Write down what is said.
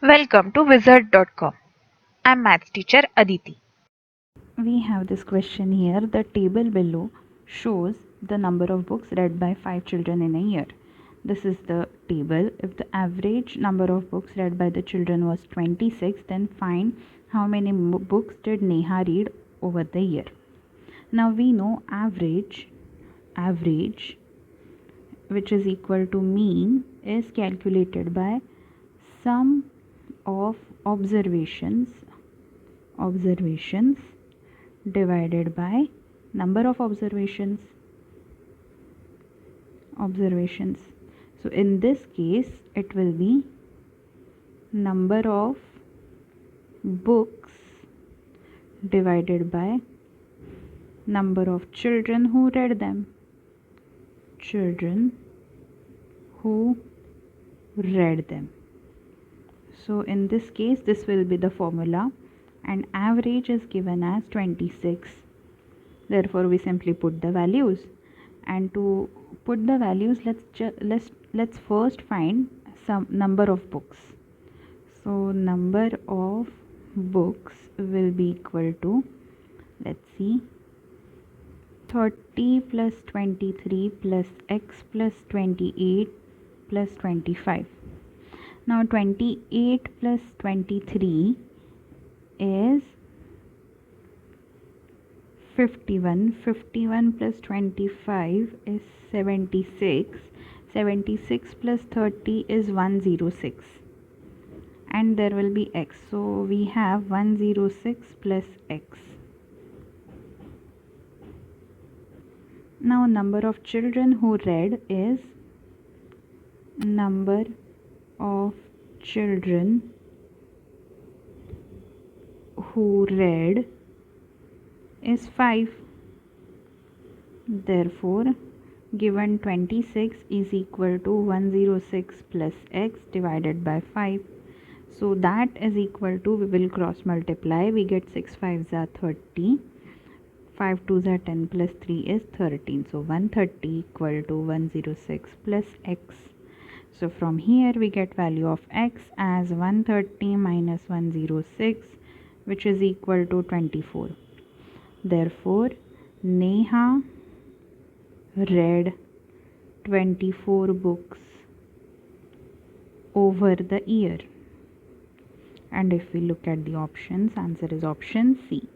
Welcome to Wizard.com. I'm maths teacher Aditi. We have this question here. The table below shows the number of books read by 5 children in a year. This is the table. If the average number of books read by the children was 26, then find how many books did Neha read over the year. Now we know average which is equal to mean is calculated by sum of observations divided by number of observations. So in this case it will be number of books divided by number of children who read them. So in this case this will be the formula, and average is given as 26. Therefore we simply put the values, and to put the values let's first find some number of books. So number of books will be equal to, let's see, 30 plus 23 plus x plus 28 plus 25. Now 28 plus 23 is 51. 51 plus 25 is 76. 76 plus 30 is 106, and there will be x. So we have 106 plus x. Now number of children who read is number of children who read is 5. Therefore given 26 is equal to 106 plus x divided by 5. So that is equal to, we will cross multiply, we get 6 5s are 30, 5 2s are 10 plus 3 is 13. So 130 equal to 106 plus x. So from here we get value of x as 130 minus 106, which is equal to 24. Therefore Neha read 24 books over the year. And if we look at the options, answer is option C.